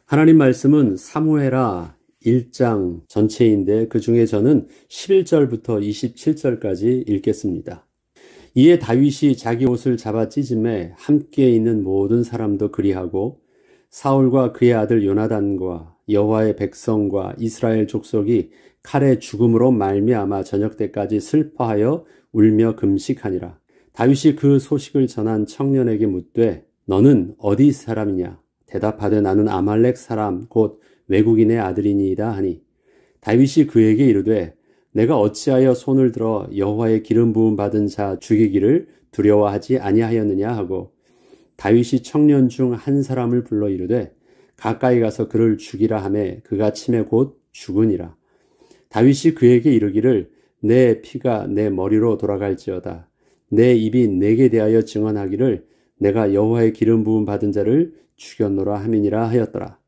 하나님 말씀은 사무엘하 1장 전체인데 그 중에 저는 11절부터 27절까지 읽겠습니다. 이에 다윗이 자기 옷을 잡아 찢음에 함께 있는 모든 사람도 그리하고 사울과 그의 아들 요나단과 여호와의 백성과 이스라엘 족속이 칼의 죽음으로 말미암아 저녁 때까지 슬퍼하여 울며 금식하니라. 다윗이 그 소식을 전한 청년에게 묻되 너는 어디 사람이냐? 대답하되 나는 아말렉 사람 곧 외국인의 아들이니이다 하니 다윗이 그에게 이르되 내가 어찌하여 손을 들어 여호와의 기름 부음 받은 자 죽이기를 두려워하지 아니하였느냐 하고 다윗이 청년 중 한 사람을 불러 이르되 가까이 가서 그를 죽이라 하매 그가 치매 곧 죽으니라. 다윗이 그에게 이르기를 내 피가 내 머리로 돌아갈지어다. 내 입이 내게 대하여 증언하기를 내가 여호와의 기름 부음 받은 자를 죽였노라 함이니라 하였더라.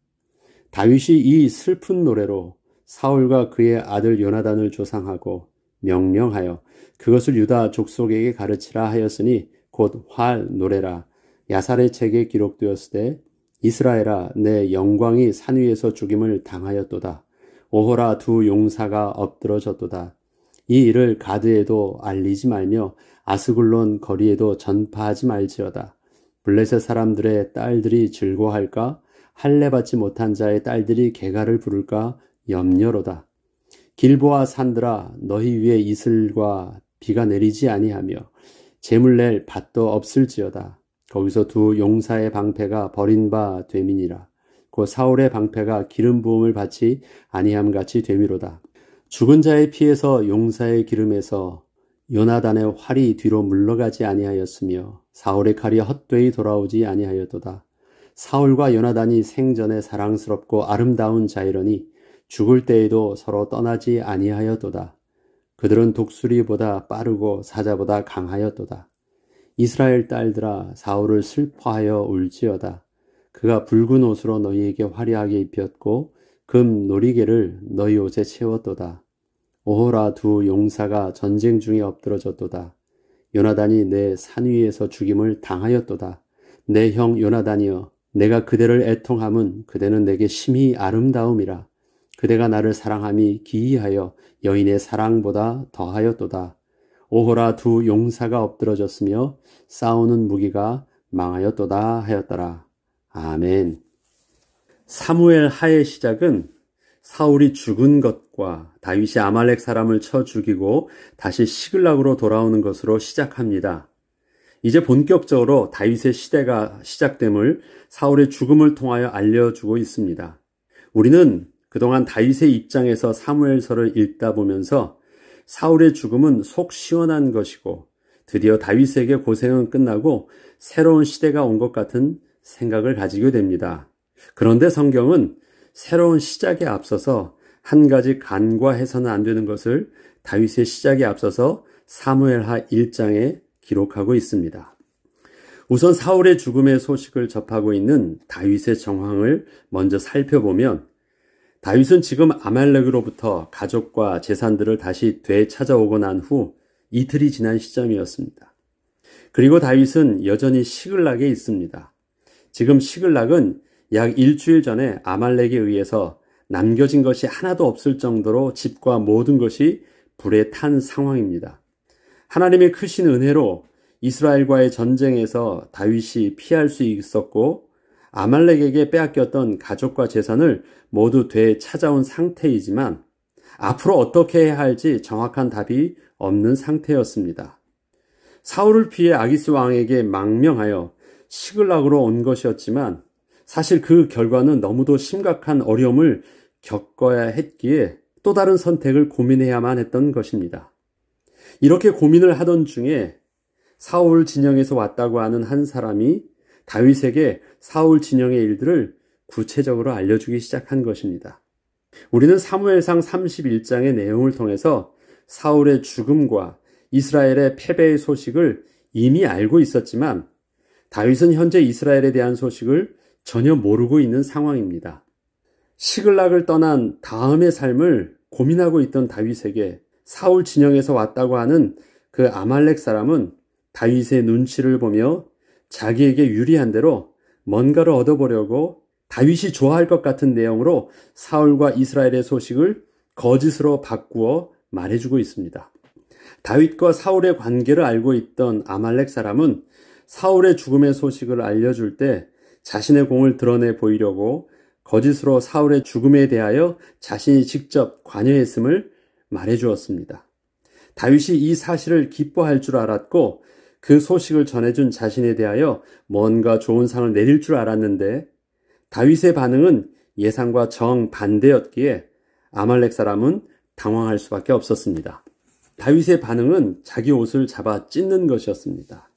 다윗이 이 슬픈 노래로 사울과 그의 아들 요나단을 조상하고 명령하여 그것을 유다 족속에게 가르치라 하였으니 곧 활 노래라. 야살의 책에 기록되었으되 이스라엘아 내 영광이 산 위에서 죽임을 당하였도다. 오호라 두 용사가 엎드러졌도다. 이 일을 가드에도 알리지 말며 아스글론 거리에도 전파하지 말지어다. 블레셋 사람들의 딸들이 즐거워할까? 할례 받지 못한 자의 딸들이 개가를 부를까? 염려로다. 길보아 산들아 너희 위에 이슬과 비가 내리지 아니하며 재물 낼 밭도 없을지어다. 거기서 두 용사의 방패가 버린 바 됨이니라. 곧 사울의 방패가 기름 부음을 받지 아니함 같이 됨이로다. 죽은 자의 피에서 용사의 기름에서 요나단의 활이 뒤로 물러가지 아니하였으며 사울의 칼이 헛되이 돌아오지 아니하였도다. 사울과 요나단이 생전에 사랑스럽고 아름다운 자이러니 죽을 때에도 서로 떠나지 아니하였도다. 그들은 독수리보다 빠르고 사자보다 강하였도다. 이스라엘 딸들아 사울을 슬퍼하여 울지어다. 그가 붉은 옷으로 너희에게 화려하게 입혔고 금 놀이개를 너희 옷에 채웠도다. 오호라 두 용사가 전쟁 중에 엎드러졌도다. 요나단이 내 산 위에서 죽임을 당하였도다. 내 형 요나단이여 내가 그대를 애통함은 그대는 내게 심히 아름다움이라. 그대가 나를 사랑함이 기이하여 여인의 사랑보다 더하였도다. 오호라 두 용사가 엎드러졌으며 싸우는 무기가 망하였도다 하였더라. 아멘. 사무엘 하의 시작은 사울이 죽은 것과 다윗이 아말렉 사람을 쳐 죽이고 다시 시글락으로 돌아오는 것으로 시작합니다. 이제 본격적으로 다윗의 시대가 시작됨을 사울의 죽음을 통하여 알려주고 있습니다. 우리는 그동안 다윗의 입장에서 사무엘서를 읽다 보면서 사울의 죽음은 속 시원한 것이고 드디어 다윗에게 고생은 끝나고 새로운 시대가 온 것 같은 생각을 가지게 됩니다. 그런데 성경은 새로운 시작에 앞서서 한 가지 간과해서는 안 되는 것을 다윗의 시작에 앞서서 사무엘하 1장에 기록하고 있습니다. 우선 사울의 죽음의 소식을 접하고 있는 다윗의 정황을 먼저 살펴보면 다윗은 지금 아말렉으로부터 가족과 재산들을 다시 되찾아오고 난 후 이틀이 지난 시점이었습니다. 그리고 다윗은 여전히 시글락에 있습니다. 지금 시글락은 약 일주일 전에 아말렉에 의해서 남겨진 것이 하나도 없을 정도로 집과 모든 것이 불에 탄 상황입니다. 하나님의 크신 은혜로 이스라엘과의 전쟁에서 다윗이 피할 수 있었고 아말렉에게 빼앗겼던 가족과 재산을 모두 되찾아온 상태이지만 앞으로 어떻게 해야 할지 정확한 답이 없는 상태였습니다. 사울을 피해 아기스 왕에게 망명하여 시글락으로 온 것이었지만 사실 그 결과는 너무도 심각한 어려움을 겪어야 했기에 또 다른 선택을 고민해야만 했던 것입니다. 이렇게 고민을 하던 중에 사울 진영에서 왔다고 하는 한 사람이 다윗에게 사울 진영의 일들을 구체적으로 알려주기 시작한 것입니다. 우리는 사무엘상 31장의 내용을 통해서 사울의 죽음과 이스라엘의 패배의 소식을 이미 알고 있었지만 다윗은 현재 이스라엘에 대한 소식을 전혀 모르고 있는 상황입니다. 시글락을 떠난 다음의 삶을 고민하고 있던 다윗에게 사울 진영에서 왔다고 하는 그 아말렉 사람은 다윗의 눈치를 보며 자기에게 유리한 대로 뭔가를 얻어보려고 다윗이 좋아할 것 같은 내용으로 사울과 이스라엘의 소식을 거짓으로 바꾸어 말해주고 있습니다. 다윗과 사울의 관계를 알고 있던 아말렉 사람은 사울의 죽음의 소식을 알려줄 때 자신의 공을 드러내 보이려고 거짓으로 사울의 죽음에 대하여 자신이 직접 관여했음을 말해주었습니다. 다윗이 이 사실을 기뻐할 줄 알았고 그 소식을 전해준 자신에 대하여 뭔가 좋은 상을 내릴 줄 알았는데 다윗의 반응은 예상과 정반대였기에 아말렉 사람은 당황할 수밖에 없었습니다. 다윗의 반응은 자기 옷을 잡아 찢는 것이었습니다.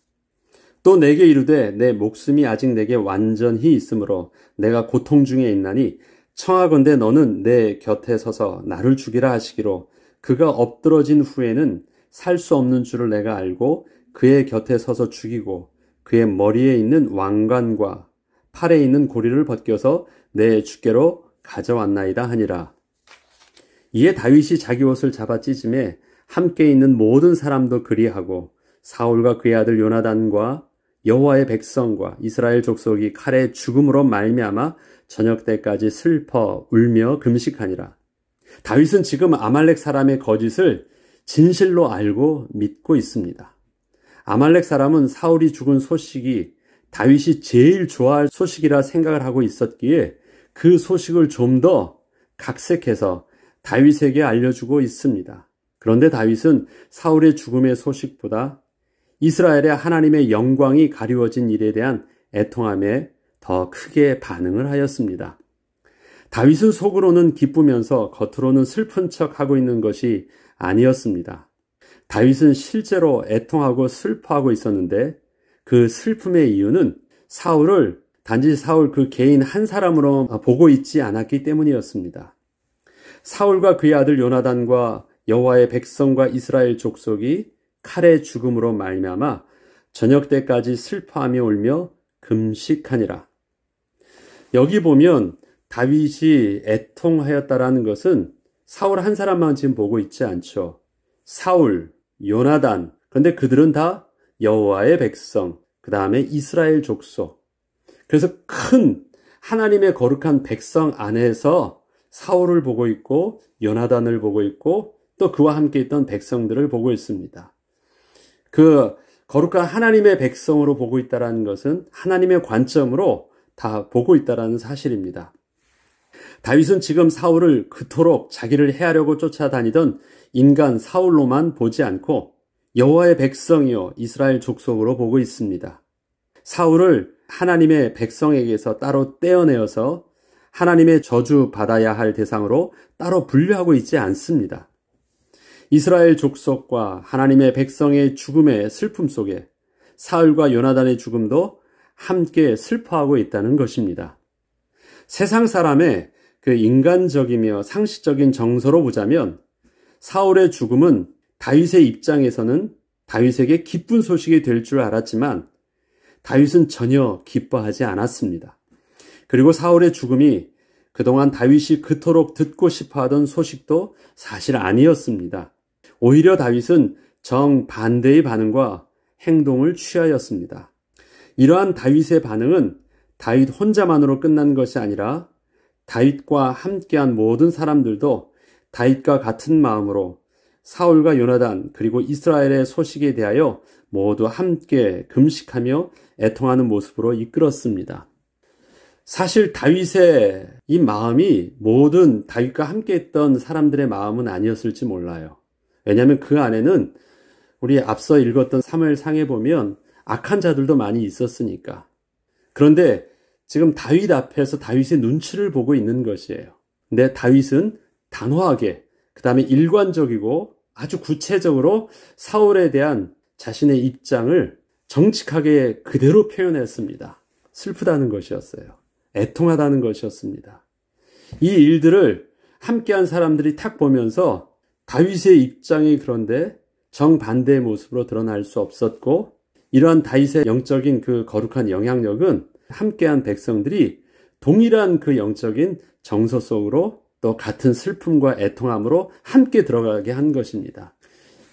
또 내게 이르되 내 목숨이 아직 내게 완전히 있으므로 내가 고통 중에 있나니 청하건대 너는 내 곁에 서서 나를 죽이라 하시기로 그가 엎드러진 후에는 살 수 없는 줄을 내가 알고 그의 곁에 서서 죽이고 그의 머리에 있는 왕관과 팔에 있는 고리를 벗겨서 내 주께로 가져왔나이다 하니라. 이에 다윗이 자기 옷을 잡아 찢음에 함께 있는 모든 사람도 그리하고 사울과 그의 아들 요나단과 여호와의 백성과 이스라엘 족속이 칼의 죽음으로 말미암아 저녁 때까지 슬퍼 울며 금식하니라. 다윗은 지금 아말렉 사람의 거짓을 진실로 알고 믿고 있습니다. 아말렉 사람은 사울이 죽은 소식이 다윗이 제일 좋아할 소식이라 생각을 하고 있었기에 그 소식을 좀 더 각색해서 다윗에게 알려주고 있습니다. 그런데 다윗은 사울의 죽음의 소식보다 이스라엘의 하나님의 영광이 가리워진 일에 대한 애통함에 더 크게 반응을 하였습니다. 다윗은 속으로는 기쁘면서 겉으로는 슬픈 척하고 있는 것이 아니었습니다. 다윗은 실제로 애통하고 슬퍼하고 있었는데 그 슬픔의 이유는 사울을 단지 사울 그 개인 한 사람으로 보고 있지 않았기 때문이었습니다. 사울과 그의 아들 요나단과 여호와의 백성과 이스라엘 족속이 칼의 죽음으로 말미암아 저녁 때까지 슬퍼하며 울며 금식하니라. 여기 보면 다윗이 애통하였다라는 것은 사울 한 사람만 지금 보고 있지 않죠. 사울, 요나단, 그런데 그들은 다 여호와의 백성, 그 다음에 이스라엘 족속. 그래서 큰 하나님의 거룩한 백성 안에서 사울을 보고 있고 요나단을 보고 있고 또 그와 함께 있던 백성들을 보고 있습니다. 그 거룩한 하나님의 백성으로 보고 있다는 것은 하나님의 관점으로 다 보고 있다는 사실입니다. 다윗은 지금 사울을 그토록 자기를 해하려고 쫓아다니던 인간 사울로만 보지 않고 여호와의 백성이요 이스라엘 족속으로 보고 있습니다. 사울을 하나님의 백성에게서 따로 떼어내어서 하나님의 저주 받아야 할 대상으로 따로 분류하고 있지 않습니다. 이스라엘 족속과 하나님의 백성의 죽음의 슬픔 속에 사울과 요나단의 죽음도 함께 슬퍼하고 있다는 것입니다. 세상 사람의 그 인간적이며 상식적인 정서로 보자면 사울의 죽음은 다윗의 입장에서는 다윗에게 기쁜 소식이 될 줄 알았지만 다윗은 전혀 기뻐하지 않았습니다. 그리고 사울의 죽음이 그동안 다윗이 그토록 듣고 싶어하던 소식도 사실 아니었습니다. 오히려 다윗은 정반대의 반응과 행동을 취하였습니다. 이러한 다윗의 반응은 다윗 혼자만으로 끝난 것이 아니라 다윗과 함께한 모든 사람들도 다윗과 같은 마음으로 사울과 요나단 그리고 이스라엘의 소식에 대하여 모두 함께 금식하며 애통하는 모습으로 이끌었습니다. 사실 다윗의 이 마음이 모든 다윗과 함께 했던 사람들의 마음은 아니었을지 몰라요. 왜냐하면 그 안에는 우리 앞서 읽었던 사무엘상에 보면 악한 자들도 많이 있었으니까. 그런데 지금 다윗 앞에서 다윗의 눈치를 보고 있는 것이에요. 근데 다윗은 단호하게, 그 다음에 일관적이고 아주 구체적으로 사울에 대한 자신의 입장을 정직하게 그대로 표현했습니다. 슬프다는 것이었어요. 애통하다는 것이었습니다. 이 일들을 함께한 사람들이 탁 보면서 다윗의 입장이 그런데 정반대의 모습으로 드러날 수 없었고 이러한 다윗의 영적인 그 거룩한 영향력은 함께한 백성들이 동일한 그 영적인 정서 속으로 또 같은 슬픔과 애통함으로 함께 들어가게 한 것입니다.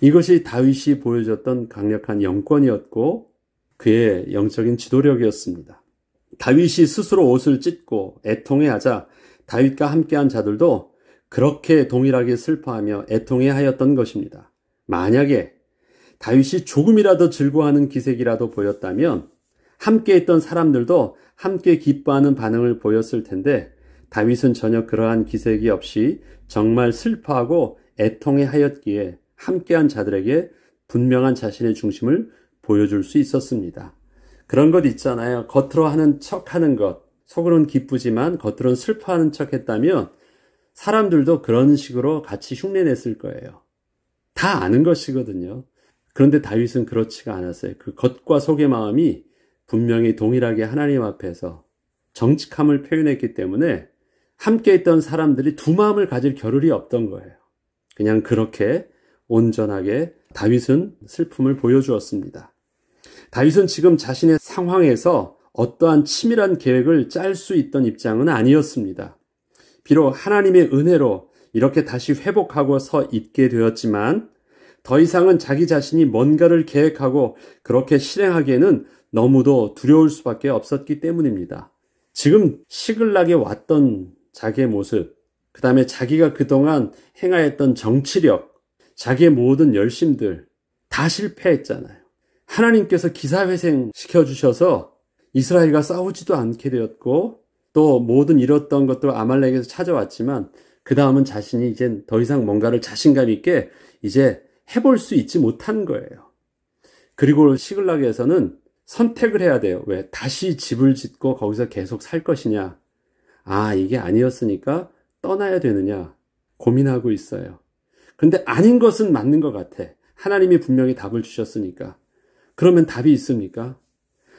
이것이 다윗이 보여줬던 강력한 영권이었고 그의 영적인 지도력이었습니다. 다윗이 스스로 옷을 찢고 애통해하자 다윗과 함께한 자들도 그렇게 동일하게 슬퍼하며 애통해하였던 것입니다. 만약에 다윗이 조금이라도 즐거워하는 기색이라도 보였다면 함께 있던 사람들도 함께 기뻐하는 반응을 보였을 텐데 다윗은 전혀 그러한 기색이 없이 정말 슬퍼하고 애통해하였기에 함께한 자들에게 분명한 자신의 중심을 보여줄 수 있었습니다. 그런 것 있잖아요. 겉으로 하는 척하는 것, 속으로는 기쁘지만 겉으로는 슬퍼하는 척 했다면 사람들도 그런 식으로 같이 흉내냈을 거예요. 다 아는 것이거든요. 그런데 다윗은 그렇지가 않았어요. 그 겉과 속의 마음이 분명히 동일하게 하나님 앞에서 정직함을 표현했기 때문에 함께 있던 사람들이 두 마음을 가질 겨를이 없던 거예요. 그냥 그렇게 온전하게 다윗은 슬픔을 보여주었습니다. 다윗은 지금 자신의 상황에서 어떠한 치밀한 계획을 짤 수 있던 입장은 아니었습니다. 비록 하나님의 은혜로 이렇게 다시 회복하고 서 있게 되었지만 더 이상은 자기 자신이 뭔가를 계획하고 그렇게 실행하기에는 너무도 두려울 수밖에 없었기 때문입니다. 지금 시글락에 왔던 자기의 모습, 그 다음에 자기가 그동안 행하였던 정치력, 자기의 모든 열심들 다 실패했잖아요. 하나님께서 기사회생 시켜주셔서 이스라엘과 싸우지도 않게 되었고 또 모든 잃었던 것도 아말렉에서 찾아왔지만 그 다음은 자신이 이제 더 이상 뭔가를 자신감 있게 이제 해볼 수 있지 못한 거예요. 그리고 시글락에서는 선택을 해야 돼요. 왜? 다시 집을 짓고 거기서 계속 살 것이냐? 아, 이게 아니었으니까 떠나야 되느냐? 고민하고 있어요. 근데 아닌 것은 맞는 것 같아. 하나님이 분명히 답을 주셨으니까. 그러면 답이 있습니까?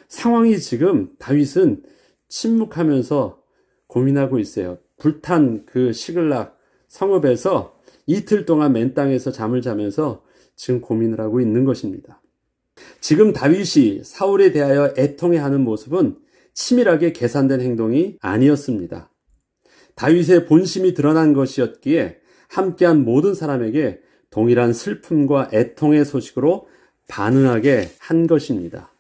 상황이 지금 다윗은 침묵하면서 고민하고 있어요. 불탄 그 시글락 성읍에서 이틀 동안 맨 땅에서 잠을 자면서 지금 고민을 하고 있는 것입니다. 지금 다윗이 사울에 대하여 애통해하는 모습은 치밀하게 계산된 행동이 아니었습니다. 다윗의 본심이 드러난 것이었기에 함께한 모든 사람에게 동일한 슬픔과 애통의 소식으로 반응하게 한 것입니다.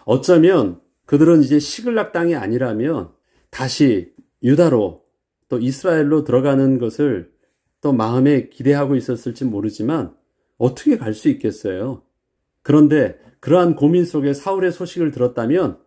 어쩌면 그들은 이제 시글락 땅이 아니라면 다시 유다로 또 이스라엘로 들어가는 것을 또 마음에 기대하고 있었을지 모르지만 어떻게 갈 수 있겠어요? 그런데 그러한 고민 속에 사울의 소식을 들었다면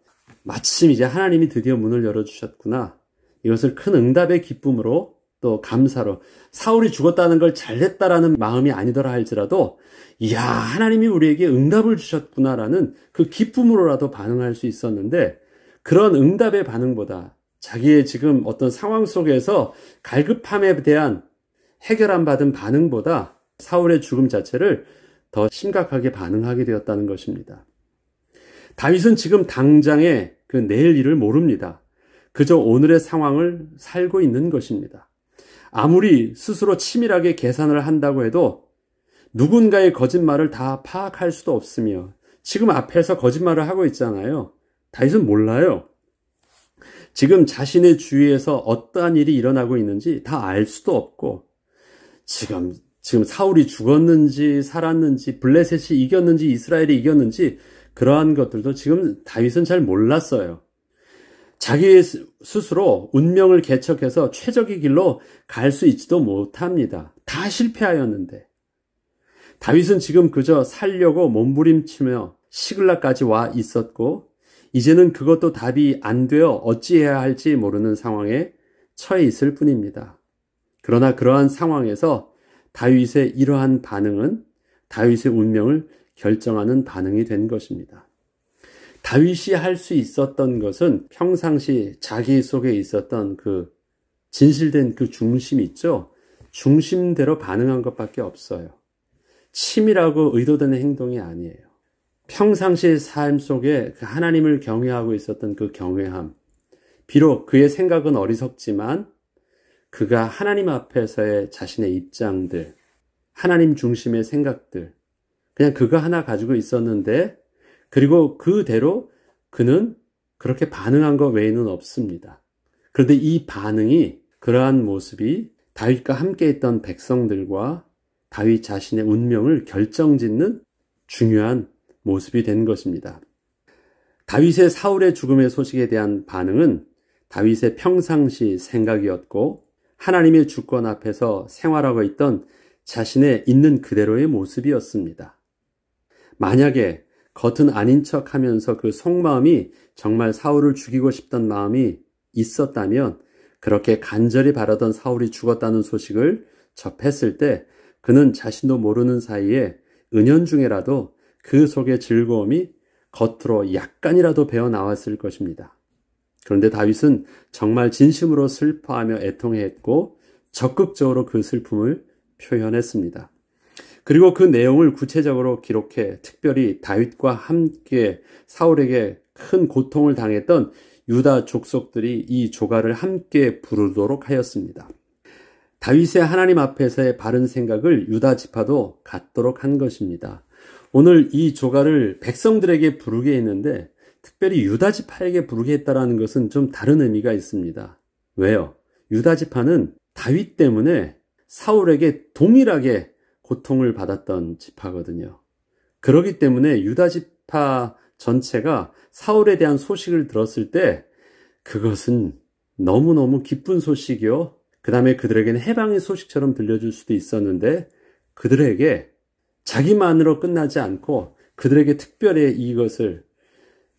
마침 이제 하나님이 드디어 문을 열어주셨구나. 이것을 큰 응답의 기쁨으로 또 감사로 사울이 죽었다는 걸 잘됐다라는 마음이 아니더라 할지라도 이야 하나님이 우리에게 응답을 주셨구나라는 그 기쁨으로라도 반응할 수 있었는데 그런 응답의 반응보다 자기의 지금 어떤 상황 속에서 갈급함에 대한 해결 안 받은 반응보다 사울의 죽음 자체를 더 심각하게 반응하게 되었다는 것입니다. 다윗은 지금 당장의 그 내일 일을 모릅니다. 그저 오늘의 상황을 살고 있는 것입니다. 아무리 스스로 치밀하게 계산을 한다고 해도 누군가의 거짓말을 다 파악할 수도 없으며 지금 앞에서 거짓말을 하고 있잖아요. 다윗은 몰라요. 지금 자신의 주위에서 어떠한 일이 일어나고 있는지 다 알 수도 없고 지금 사울이 죽었는지 살았는지 블레셋이 이겼는지 이스라엘이 이겼는지 그러한 것들도 지금 다윗은 잘 몰랐어요. 자기 스스로 운명을 개척해서 최적의 길로 갈 수 있지도 못합니다. 다 실패하였는데 다윗은 지금 그저 살려고 몸부림치며 시글락까지 와 있었고 이제는 그것도 답이 안 되어 어찌해야 할지 모르는 상황에 처해 있을 뿐입니다. 그러나 그러한 상황에서 다윗의 이러한 반응은 다윗의 운명을 결정하는 반응이 된 것입니다. 다윗이 할 수 있었던 것은 평상시 자기 속에 있었던 그 진실된 그 중심 있죠? 중심대로 반응한 것밖에 없어요. 치밀하고 의도된 행동이 아니에요. 평상시 삶 속에 그 하나님을 경외하고 있었던 그 경외함. 비록 그의 생각은 어리석지만 그가 하나님 앞에서의 자신의 입장들, 하나님 중심의 생각들, 그냥 그거 하나 가지고 있었는데 그리고 그대로 그는 그렇게 반응한 것 외에는 없습니다. 그런데 이 반응이 그러한 모습이 다윗과 함께 있던 백성들과 다윗 자신의 운명을 결정짓는 중요한 모습이 된 것입니다. 다윗의 사울의 죽음의 소식에 대한 반응은 다윗의 평상시 생각이었고 하나님의 주권 앞에서 생활하고 있던 자신의 있는 그대로의 모습이었습니다. 만약에 겉은 아닌 척하면서 그 속마음이 정말 사울을 죽이고 싶던 마음이 있었다면 그렇게 간절히 바라던 사울이 죽었다는 소식을 접했을 때 그는 자신도 모르는 사이에 은연중에라도 그 속의 즐거움이 겉으로 약간이라도 배어 나왔을 것입니다. 그런데 다윗은 정말 진심으로 슬퍼하며 애통했고 적극적으로 그 슬픔을 표현했습니다. 그리고 그 내용을 구체적으로 기록해 특별히 다윗과 함께 사울에게 큰 고통을 당했던 유다 족속들이 이 조가를 함께 부르도록 하였습니다. 다윗의 하나님 앞에서의 바른 생각을 유다 지파도 갖도록 한 것입니다. 오늘 이 조가를 백성들에게 부르게 했는데 특별히 유다 지파에게 부르게 했다는 것은 좀 다른 의미가 있습니다. 왜요? 유다 지파는 다윗 때문에 사울에게 동일하게 고통을 받았던 지파거든요. 그렇기 때문에 유다 지파 전체가 사울에 대한 소식을 들었을 때 그것은 너무너무 기쁜 소식이요. 그 다음에 그들에게는 해방의 소식처럼 들려줄 수도 있었는데 그들에게 자기만으로 끝나지 않고 그들에게 특별히 이것을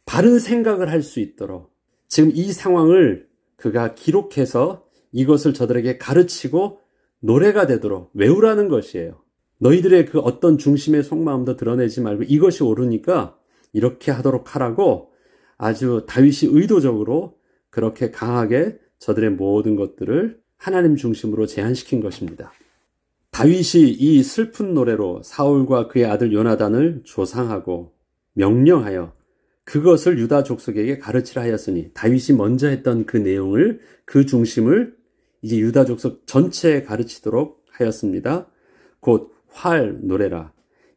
바른 생각을 할 수 있도록 지금 이 상황을 그가 기록해서 이것을 저들에게 가르치고 노래가 되도록 외우라는 것이에요. 너희들의 그 어떤 중심의 속마음도 드러내지 말고 이것이 옳으니까 이렇게 하도록 하라고 아주 다윗이 의도적으로 그렇게 강하게 저들의 모든 것들을 하나님 중심으로 제한시킨 것입니다. 다윗이 이 슬픈 노래로 사울과 그의 아들 요나단을 조상하고 명령하여 그것을 유다 족속에게 가르치라 하였으니 다윗이 먼저 했던 그 내용을 그 중심을 이제 유다 족속 전체에 가르치도록 하였습니다. 곧 활 노래라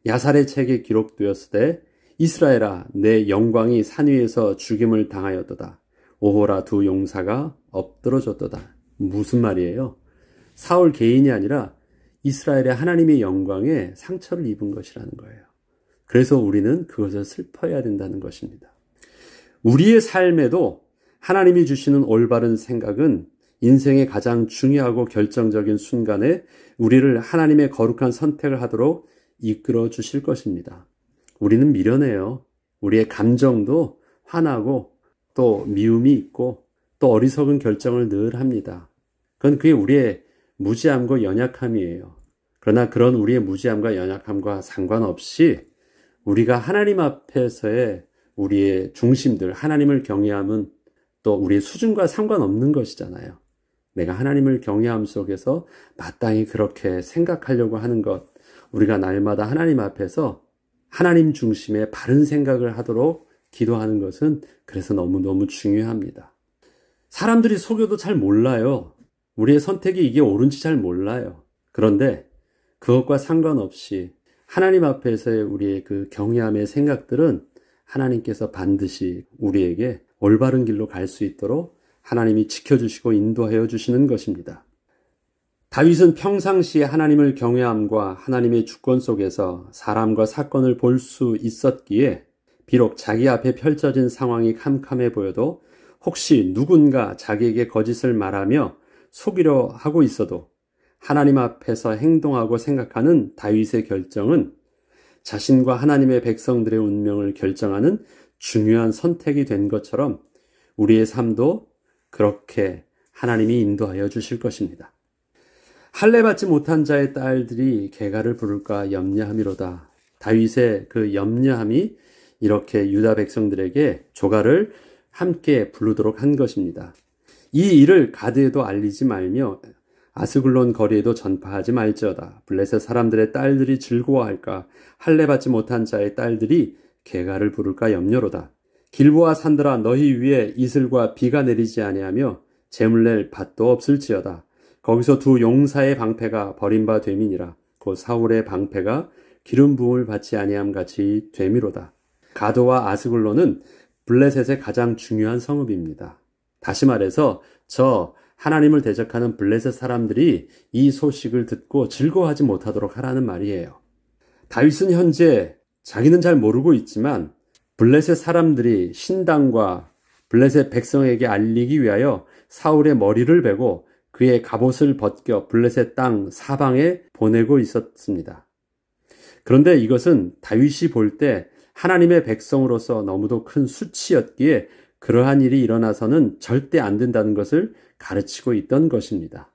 야살의 책에 기록되었으되 이스라엘아 내 영광이 산 위에서 죽임을 당하였도다. 오호라 두 용사가 엎드러졌도다. 무슨 말이에요? 사울 개인이 아니라 이스라엘의 하나님의 영광에 상처를 입은 것이라는 거예요. 그래서 우리는 그것을 슬퍼해야 된다는 것입니다. 우리의 삶에도 하나님이 주시는 올바른 생각은 인생의 가장 중요하고 결정적인 순간에 우리를 하나님의 거룩한 선택을 하도록 이끌어 주실 것입니다. 우리는 미련해요. 우리의 감정도 화나고 또 미움이 있고 또 어리석은 결정을 늘 합니다. 그게 우리의 무지함과 연약함이에요. 그러나 그런 우리의 무지함과 연약함과 상관없이 우리가 하나님 앞에서의 우리의 중심들, 하나님을 경외함은 또 우리의 수준과 상관없는 것이잖아요. 내가 하나님을 경외함 속에서 마땅히 그렇게 생각하려고 하는 것, 우리가 날마다 하나님 앞에서 하나님 중심의 바른 생각을 하도록 기도하는 것은 그래서 너무너무 중요합니다. 사람들이 속여도 잘 몰라요. 우리의 선택이 이게 옳은지 잘 몰라요. 그런데 그것과 상관없이 하나님 앞에서의 우리의 그 경외함의 생각들은 하나님께서 반드시 우리에게 올바른 길로 갈 수 있도록 하나님이 지켜주시고 인도하여 주시는 것입니다. 다윗은 평상시에 하나님을 경외함과 하나님의 주권 속에서 사람과 사건을 볼 수 있었기에 비록 자기 앞에 펼쳐진 상황이 캄캄해 보여도 혹시 누군가 자기에게 거짓을 말하며 속이려 하고 있어도 하나님 앞에서 행동하고 생각하는 다윗의 결정은 자신과 하나님의 백성들의 운명을 결정하는 중요한 선택이 된 것처럼 우리의 삶도 그렇게 하나님이 인도하여 주실 것입니다. 할례받지 못한 자의 딸들이 개가를 부를까 염려함이로다. 다윗의 그 염려함이 이렇게 유다 백성들에게 조가를 함께 부르도록 한 것입니다. 이 일을 가드에도 알리지 말며 아스글론 거리에도 전파하지 말지어다. 블레셋 사람들의 딸들이 즐거워할까? 할례받지 못한 자의 딸들이 개가를 부를까 염려로다. 길보아 산들아 너희 위에 이슬과 비가 내리지 아니하며 재물 낼 밭도 없을지어다. 거기서 두 용사의 방패가 버림바 됨이니라. 곧 사울의 방패가 기름 부음을 받지 아니함 같이 됨이로다. 가드와 아스글론은 블레셋의 가장 중요한 성읍입니다. 다시 말해서 저 하나님을 대적하는 블레셋 사람들이 이 소식을 듣고 즐거워하지 못하도록 하라는 말이에요. 다윗은 현재 자기는 잘 모르고 있지만 블레셋 사람들이 신당과 블레셋 백성에게 알리기 위하여 사울의 머리를 베고 그의 갑옷을 벗겨 블레셋 땅 사방에 보내고 있었습니다. 그런데 이것은 다윗이 볼 때 하나님의 백성으로서 너무도 큰 수치였기에 그러한 일이 일어나서는 절대 안 된다는 것을 가르치고 있던 것입니다.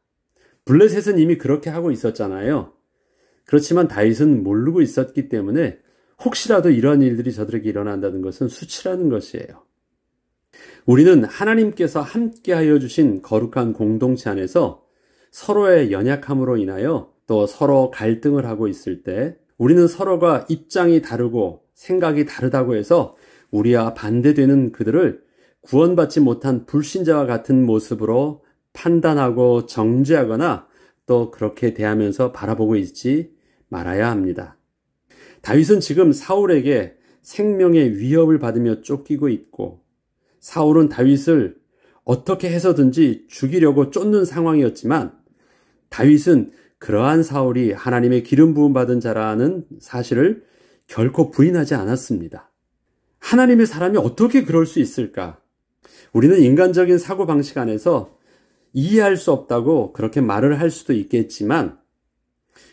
블레셋은 이미 그렇게 하고 있었잖아요. 그렇지만 다윗은 모르고 있었기 때문에 혹시라도 이런 일들이 저들에게 일어난다는 것은 수치라는 것이에요. 우리는 하나님께서 함께하여 주신 거룩한 공동체 안에서 서로의 연약함으로 인하여 또 서로 갈등을 하고 있을 때 우리는 서로가 입장이 다르고 생각이 다르다고 해서 우리와 반대되는 그들을 구원받지 못한 불신자와 같은 모습으로 판단하고 정죄하거나 또 그렇게 대하면서 바라보고 있지 말아야 합니다. 다윗은 지금 사울에게 생명의 위협을 받으며 쫓기고 있고 사울은 다윗을 어떻게 해서든지 죽이려고 쫓는 상황이었지만 다윗은 그러한 사울이 하나님의 기름 부음 받은 자라는 사실을 결코 부인하지 않았습니다. 하나님의 사람이 어떻게 그럴 수 있을까? 우리는 인간적인 사고방식 안에서 이해할 수 없다고 그렇게 말을 할 수도 있겠지만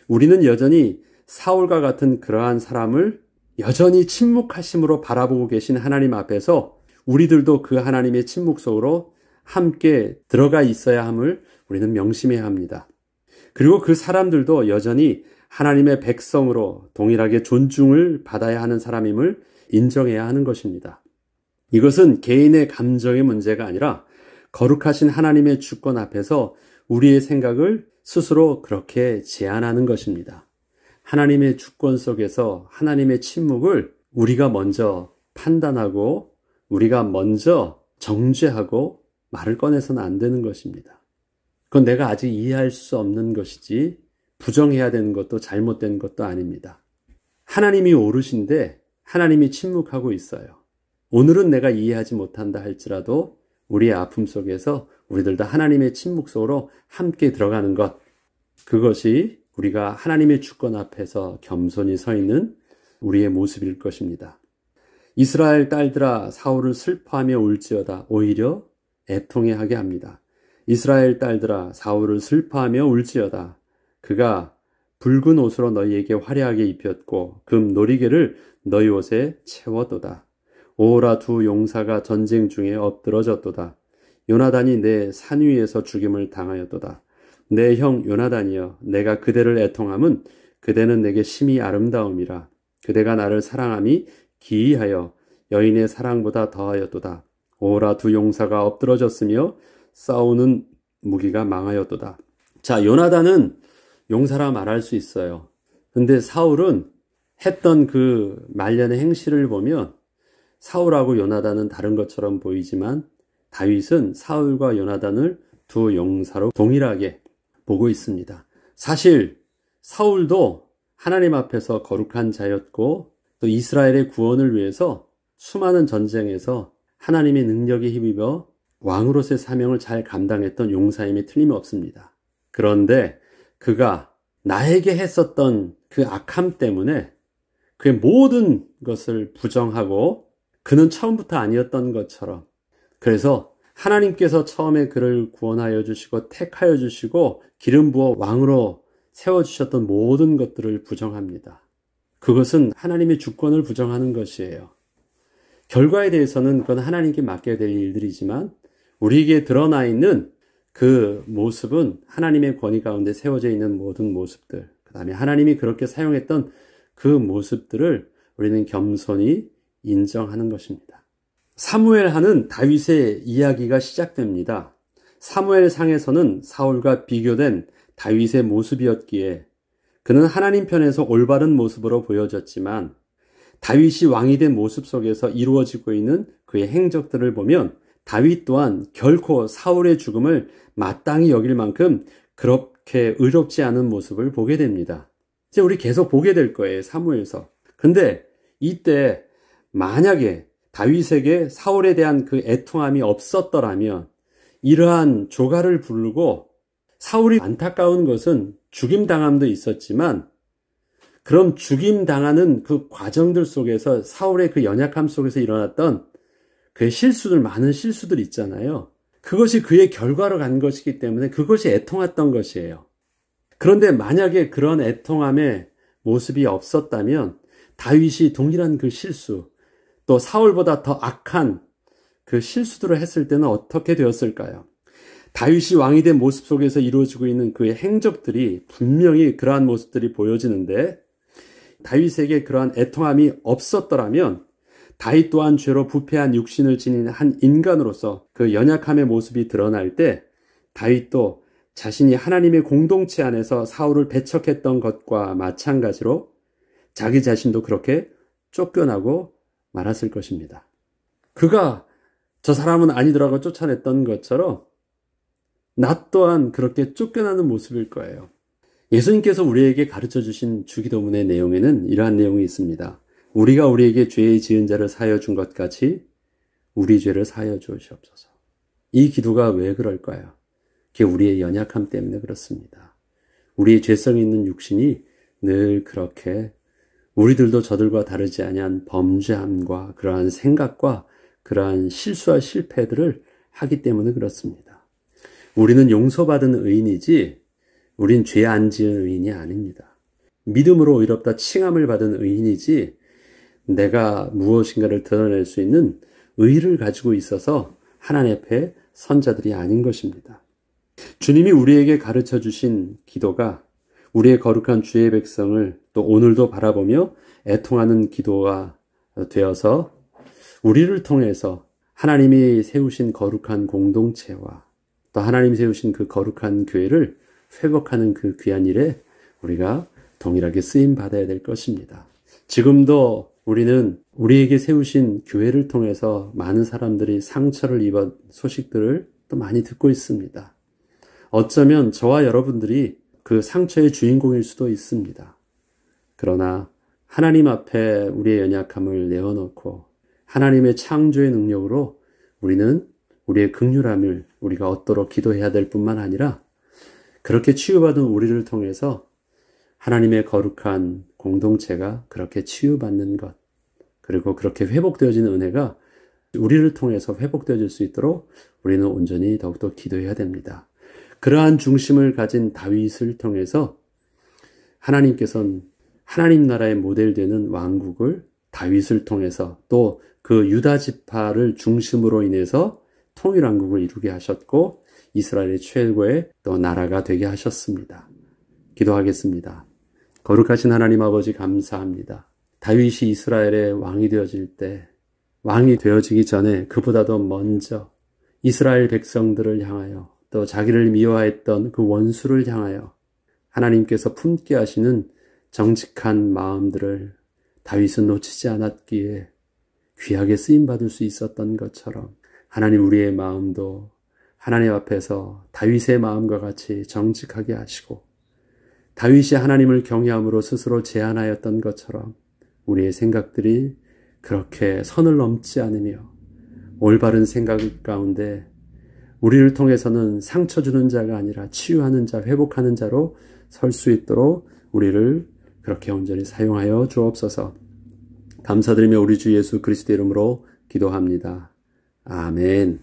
우리는 여전히 사울과 같은 그러한 사람을 여전히 침묵하심으로 바라보고 계신 하나님 앞에서 우리들도 그 하나님의 침묵 속으로 함께 들어가 있어야 함을 우리는 명심해야 합니다. 그리고 그 사람들도 여전히 하나님의 백성으로 동일하게 존중을 받아야 하는 사람임을 인정해야 하는 것입니다. 이것은 개인의 감정의 문제가 아니라 거룩하신 하나님의 주권 앞에서 우리의 생각을 스스로 그렇게 제한하는 것입니다. 하나님의 주권 속에서 하나님의 침묵을 우리가 먼저 판단하고 우리가 먼저 정죄하고 말을 꺼내서는 안 되는 것입니다. 그건 내가 아직 이해할 수 없는 것이지 부정해야 되는 것도 잘못된 것도 아닙니다. 하나님이 옳으신데 하나님이 침묵하고 있어요. 오늘은 내가 이해하지 못한다 할지라도 우리의 아픔 속에서 우리들도 하나님의 침묵 속으로 함께 들어가는 것, 그것이 우리가 하나님의 주권 앞에서 겸손히 서 있는 우리의 모습일 것입니다. 이스라엘 딸들아 사울을 슬퍼하며 울지어다. 오히려 애통해하게 합니다. 이스라엘 딸들아 사울을 슬퍼하며 울지어다. 그가 붉은 옷으로 너희에게 화려하게 입혔고 금 놀이개를 너희 옷에 채웠도다. 오호라 두 용사가 전쟁 중에 엎드러졌도다. 요나단이 내 산 위에서 죽임을 당하였도다. 내 형 요나단이여 내가 그대를 애통함은 그대는 내게 심히 아름다움이라. 그대가 나를 사랑함이 기이하여 여인의 사랑보다 더하였도다. 오호라 두 용사가 엎드러졌으며 싸우는 무기가 망하였도다. 자, 요나단은 용사라 말할 수 있어요. 근데 사울은 했던 그 말년의 행실을 보면 사울하고 요나단은 다른 것처럼 보이지만 다윗은 사울과 요나단을 두 용사로 동일하게 보고 있습니다. 사실 사울도 하나님 앞에서 거룩한 자였고 또 이스라엘의 구원을 위해서 수많은 전쟁에서 하나님의 능력에 힘입어 왕으로서의 사명을 잘 감당했던 용사임이 틀림없습니다. 그런데 그가 나에게 했었던 그 악함 때문에 그의 모든 것을 부정하고 그는 처음부터 아니었던 것처럼, 그래서 하나님께서 처음에 그를 구원하여 주시고 택하여 주시고 기름 부어 왕으로 세워주셨던 모든 것들을 부정합니다. 그것은 하나님의 주권을 부정하는 것이에요. 결과에 대해서는 그건 하나님께 맡겨야 될 일들이지만 우리에게 드러나 있는 그 모습은 하나님의 권위 가운데 세워져 있는 모든 모습들, 그 다음에 하나님이 그렇게 사용했던 그 모습들을 우리는 겸손히 인정하는 것입니다. 사무엘하는 다윗의 이야기가 시작됩니다. 사무엘상에서는 사울과 비교된 다윗의 모습이었기에 그는 하나님 편에서 올바른 모습으로 보여졌지만 다윗이 왕이 된 모습 속에서 이루어지고 있는 그의 행적들을 보면 다윗 또한 결코 사울의 죽음을 마땅히 여길 만큼 그렇게 의롭지 않은 모습을 보게 됩니다. 이제 우리 계속 보게 될 거예요, 사무엘서. 근데 이때 만약에 다윗에게 사울에 대한 그 애통함이 없었더라면 이러한 조가를 부르고 사울이 안타까운 것은 죽임당함도 있었지만 그럼 죽임 당하는 그 과정들 속에서 사울의 그 연약함 속에서 일어났던 그의 실수들, 많은 실수들 있잖아요. 그것이 그의 결과로 간 것이기 때문에 그것이 애통했던 것이에요. 그런데 만약에 그런 애통함의 모습이 없었다면 다윗이 동일한 그 실수, 또 사울보다 더 악한 그 실수들을 했을 때는 어떻게 되었을까요? 다윗이 왕이 된 모습 속에서 이루어지고 있는 그의 행적들이 분명히 그러한 모습들이 보여지는데, 다윗에게 그러한 애통함이 없었더라면 다윗 또한 죄로 부패한 육신을 지닌 한 인간으로서 그 연약함의 모습이 드러날 때 다윗도 자신이 하나님의 공동체 안에서 사울을 배척했던 것과 마찬가지로 자기 자신도 그렇게 쫓겨나고 말았을 것입니다. 그가 저 사람은 아니더라고 쫓아냈던 것처럼 나 또한 그렇게 쫓겨나는 모습일 거예요. 예수님께서 우리에게 가르쳐 주신 주기도문의 내용에는 이러한 내용이 있습니다. 우리가 우리에게 죄의 지은 자를 사하여 준 것 같이 우리 죄를 사하여 주시옵소서. 이 기도가 왜 그럴까요? 그게 우리의 연약함 때문에 그렇습니다. 우리의 죄성이 있는 육신이 늘 그렇게 우리들도 저들과 다르지 아니한 범죄함과 그러한 생각과 그러한 실수와 실패들을 하기 때문에 그렇습니다. 우리는 용서받은 의인이지 우린 죄 안 지은 의인이 아닙니다. 믿음으로 의롭다 칭함을 받은 의인이지 내가 무엇인가를 드러낼 수 있는 의의를 가지고 있어서 하나님 앞에 선자들이 아닌 것입니다. 주님이 우리에게 가르쳐 주신 기도가 우리의 거룩한 주의 백성을 또 오늘도 바라보며 애통하는 기도가 되어서 우리를 통해서 하나님이 세우신 거룩한 공동체와 또 하나님이 세우신 그 거룩한 교회를 회복하는 그 귀한 일에 우리가 동일하게 쓰임 받아야 될 것입니다. 지금도 우리는 우리에게 세우신 교회를 통해서 많은 사람들이 상처를 입은 소식들을 또 많이 듣고 있습니다. 어쩌면 저와 여러분들이 그 상처의 주인공일 수도 있습니다. 그러나 하나님 앞에 우리의 연약함을 내어놓고 하나님의 창조의 능력으로 우리는 우리의 긍휼함을 우리가 얻도록 기도해야 될 뿐만 아니라 그렇게 치유받은 우리를 통해서 하나님의 거룩한 공동체가 그렇게 치유받는 것, 그리고 그렇게 회복되어지는 은혜가 우리를 통해서 회복되어질 수 있도록 우리는 온전히 더욱더 기도해야 됩니다. 그러한 중심을 가진 다윗을 통해서 하나님께서는 하나님 나라의 모델되는 왕국을 다윗을 통해서 또 그 유다 지파를 중심으로 인해서 통일왕국을 이루게 하셨고 이스라엘의 최고의 또 나라가 되게 하셨습니다. 기도하겠습니다. 거룩하신 하나님 아버지 감사합니다. 다윗이 이스라엘의 왕이 되어질 때 왕이 되어지기 전에 그보다도 먼저 이스라엘 백성들을 향하여 또 자기를 미워했던 그 원수를 향하여 하나님께서 품게 하시는 정직한 마음들을 다윗은 놓치지 않았기에 귀하게 쓰임받을 수 있었던 것처럼 하나님 우리의 마음도 하나님 앞에서 다윗의 마음과 같이 정직하게 하시고 다윗이 하나님을 경외함으로 스스로 제한하였던 것처럼 우리의 생각들이 그렇게 선을 넘지 않으며 올바른 생각 가운데 우리를 통해서는 상처 주는 자가 아니라 치유하는 자, 회복하는 자로 설 수 있도록 우리를 그렇게 온전히 사용하여 주옵소서. 감사드리며 우리 주 예수 그리스도의 이름으로 기도합니다. 아멘.